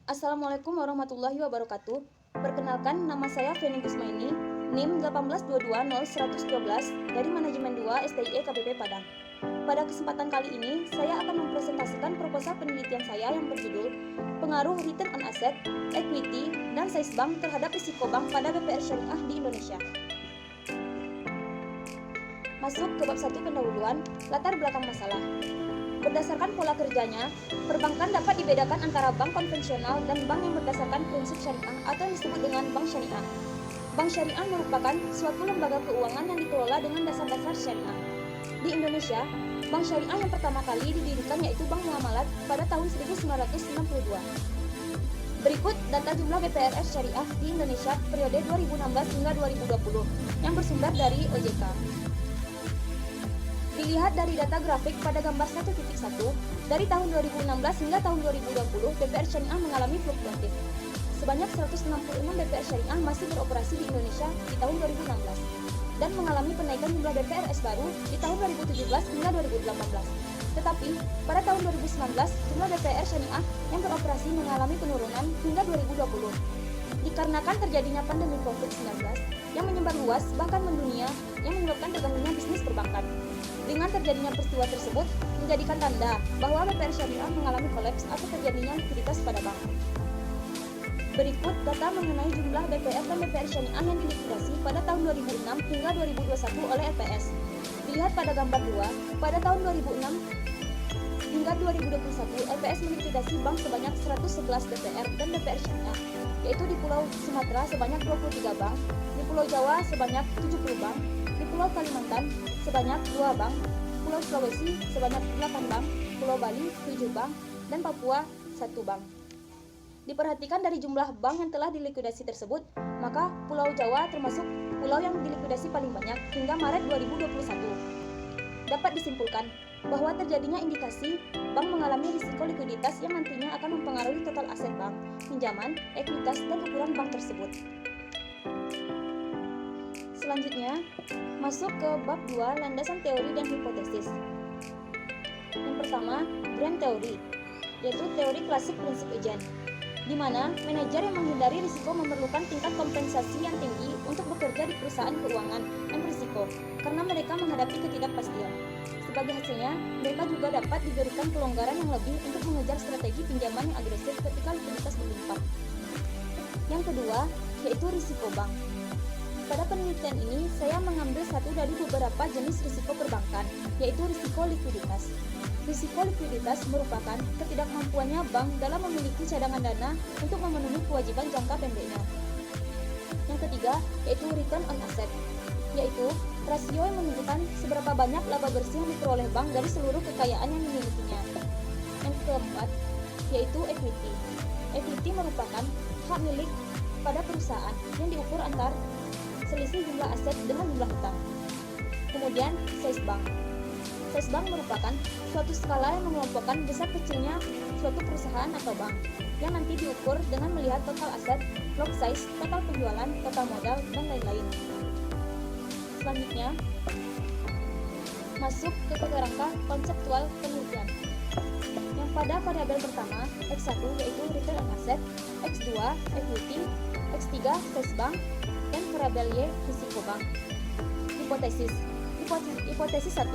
Assalamualaikum warahmatullahi wabarakatuh. Perkenalkan, nama saya Feni Gusmaini, NIM 1802112 dari Manajemen 2 STIE KPP Padang. Pada kesempatan kali ini, saya akan mempresentasikan proposal penelitian saya yang berjudul Pengaruh Return on Asset, Equity, dan Size Bank terhadap risiko bank pada BPR Syariah di Indonesia. Masuk ke bab 1 pendahuluan, latar belakang masalah. Berdasarkan pola kerjanya, perbankan dapat dibedakan antara bank konvensional dan bank yang berdasarkan prinsip syariah atau yang disebut dengan bank syariah. Bank syariah merupakan suatu lembaga keuangan yang dikelola dengan dasar-dasar syariah. Di Indonesia, bank syariah yang pertama kali didirikan yaitu Bank Muamalat pada tahun 1992. Berikut data jumlah BPRS syariah di Indonesia periode 2016 hingga 2020 yang bersumber dari OJK. Dilihat dari data grafik pada gambar 1.1, dari tahun 2016 hingga tahun 2020, BPR Syariah mengalami fluktuatif. Sebanyak 166 BPR Syariah masih beroperasi di Indonesia di tahun 2016 dan mengalami kenaikan jumlah BPRS baru di tahun 2017 hingga 2018. Tetapi, pada tahun 2019, jumlah BPR Syariah yang beroperasi mengalami penurunan hingga 2020. Dikarenakan terjadinya pandemi COVID-19 yang menyebar luas bahkan mendunia yang menyebabkan terganggunya bisnis perbankan. Dengan terjadinya peristiwa tersebut menjadikan tanda bahwa BPR Syariah mengalami kolaps atau terjadinya likuiditas pada bank. Berikut data mengenai jumlah BPR dan BPR Syariah yang dilikuidasi pada tahun 2006 hingga 2021 oleh LPS. Dilihat pada gambar 2, pada tahun 2006 hingga 2021, LPS melikuidasi bank sebanyak 111 BPR dan BPR Syariah, yaitu di Pulau Sumatera sebanyak 23 bank, di Pulau Jawa sebanyak 70 bank, di Pulau Kalimantan sebanyak 2 bank, Pulau Sulawesi sebanyak 8 bank, Pulau Bali 7 bank, dan Papua 1 bank. Diperhatikan dari jumlah bank yang telah dilikuidasi tersebut, maka Pulau Jawa termasuk pulau yang dilikuidasi paling banyak hingga Maret 2021. Dapat disimpulkan bahwa terjadinya indikasi bank mengalami risiko likuiditas yang nantinya akan mempengaruhi total aset bank, pinjaman, ekuitas, dan ukuran bank tersebut. Selanjutnya, masuk ke bab 2, landasan teori dan hipotesis. Yang pertama, grand teori, yaitu teori klasik prinsip agent, di mana manajer yang menghindari risiko memerlukan tingkat kompensasi yang tinggi untuk bekerja di perusahaan keuangan yang berisiko, karena mereka menghadapi ketidakpastian. Sebagai hasilnya, mereka juga dapat diberikan kelonggaran yang lebih untuk mengejar strategi pinjaman yang agresif ketika likuiditas berlimpah. Yang kedua, yaitu risiko bank. Pada penelitian ini, saya mengambil satu dari beberapa jenis risiko perbankan, yaitu risiko likuiditas. Risiko likuiditas merupakan ketidakmampuannya bank dalam memiliki cadangan dana untuk memenuhi kewajiban jangka pendeknya. Yang ketiga, yaitu return on asset, yaitu rasio yang menunjukkan seberapa banyak laba bersih yang diperoleh bank dari seluruh kekayaan yang dimilikinya. Yang keempat, yaitu equity. Equity merupakan hak milik pada perusahaan yang diukur antar selisih jumlah aset dengan jumlah hutang. Kemudian, size bank. Size bank merupakan suatu skala yang mengelompokkan besar kecilnya suatu perusahaan atau bank, yang nanti diukur dengan melihat total aset, block size, total penjualan, total modal, dan lain-lain. Selanjutnya, masuk ke kerangka konseptual penelitian. Yang pada variabel pertama, X1 yaitu return on asset, X2 equity, X3 size bank, dan variabel Y risiko bank. Hipotesis. Hipotesis 1,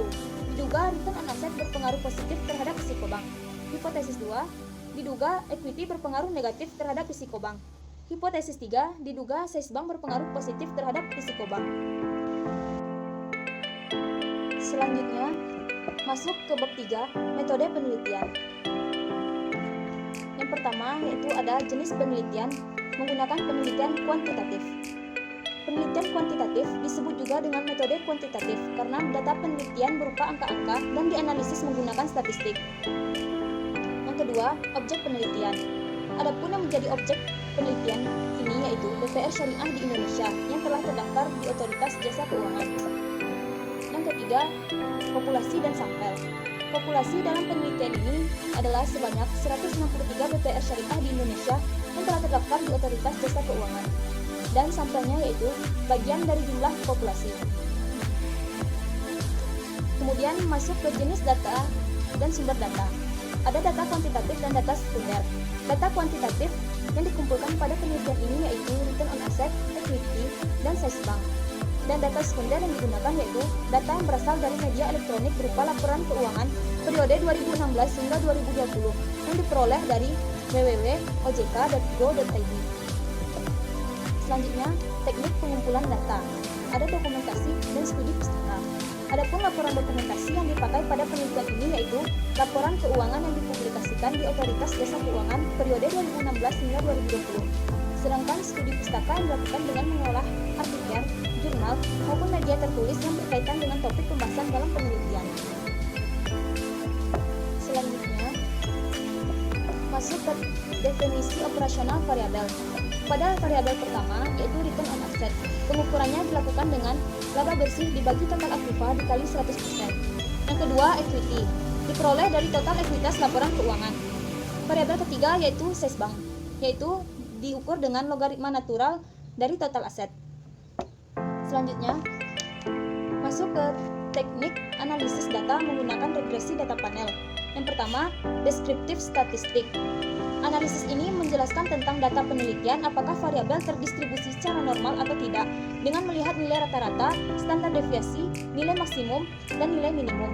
diduga return on asset berpengaruh positif terhadap risiko bank. Hipotesis 2, diduga equity berpengaruh negatif terhadap risiko bank. Hipotesis 3, diduga size bank berpengaruh positif terhadap risiko bank. Selanjutnya, masuk ke bab 3, metode penelitian. Yang pertama yaitu ada jenis penelitian menggunakan penelitian kuantitatif. Penelitian kuantitatif disebut juga dengan metode kuantitatif karena data penelitian berupa angka-angka dan dianalisis menggunakan statistik. Yang kedua, objek penelitian. Adapun yang menjadi objek penelitian ini yaitu BPR Syariah di Indonesia yang telah terdaftar di Otoritas Jasa Keuangan. Yang ketiga, populasi dan sampel. Populasi dalam penelitian ini adalah sebanyak 163 BPR Syariah di Indonesia yang telah terdaftar di Otoritas Jasa Keuangan. Dan sampelnya yaitu bagian dari jumlah populasi. Kemudian masuk ke jenis data dan sumber data. Ada data kuantitatif dan data sekunder. Data kuantitatif yang dikumpulkan pada penelitian ini yaitu return on asset, equity, dan size bank. Dan data sekunder yang digunakan yaitu data yang berasal dari media elektronik berupa laporan keuangan periode 2016 hingga 2020 yang diperoleh dari www.ojk.go.id. Selanjutnya, teknik pengumpulan data. Ada dokumentasi dan studi pustaka. Adapun laporan dokumentasi yang dipakai pada penelitian ini yaitu laporan keuangan yang dipublikasikan di Otoritas Jasa Keuangan periode 2016 hingga 2020. Sedangkan studi pustaka yang dilakukan dengan mengolah artikel, jurnal, maupun media tertulis yang berkaitan dengan topik pembahasan dalam penelitian. Selanjutnya, masuk ke definisi operasional variabel. Pada variabel pertama, yaitu return on asset, pengukurannya dilakukan dengan laba bersih dibagi total aktiva dikali 100%. Yang kedua, equity, diperoleh dari total ekuitas laporan keuangan. Variabel ketiga yaitu size bank, yaitu diukur dengan logaritma natural dari total aset. Selanjutnya, masuk ke teknik analisis data menggunakan regresi data panel. Yang pertama, descriptive statistik. Analisis ini menjelaskan tentang data penelitian apakah variabel terdistribusi secara normal atau tidak dengan melihat nilai rata-rata, standar deviasi, nilai maksimum, dan nilai minimum.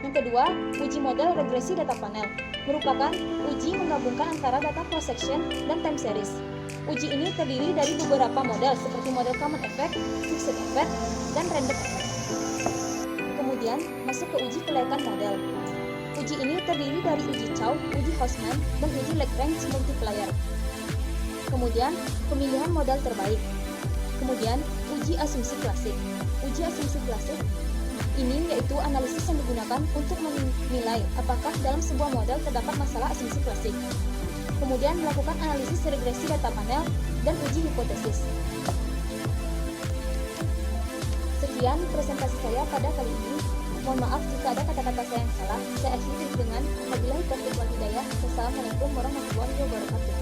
Yang kedua, uji model regresi data panel merupakan uji menggabungkan antara data cross section dan time series. Uji ini terdiri dari beberapa model seperti model common effect, fixed effect, dan random effect. Kemudian masuk ke uji kelayakan model. Uji ini terdiri dari uji Chow, uji Hausman, dan uji Lagrange multiplier. Kemudian pemilihan model terbaik. Kemudian uji asumsi klasik. Uji asumsi klasik ini yaitu analisis yang digunakan untuk menilai apakah dalam sebuah model terdapat masalah asumsi klasik. Kemudian melakukan analisis regresi data panel dan uji hipotesis. Sekian presentasi saya pada kali ini. Mohon maaf jika ada kata-kata saya yang salah. Saya akhiri dengan wabillahi taufiq wal hidayah. Wassalamualaikum warahmatullahi wabarakatuh.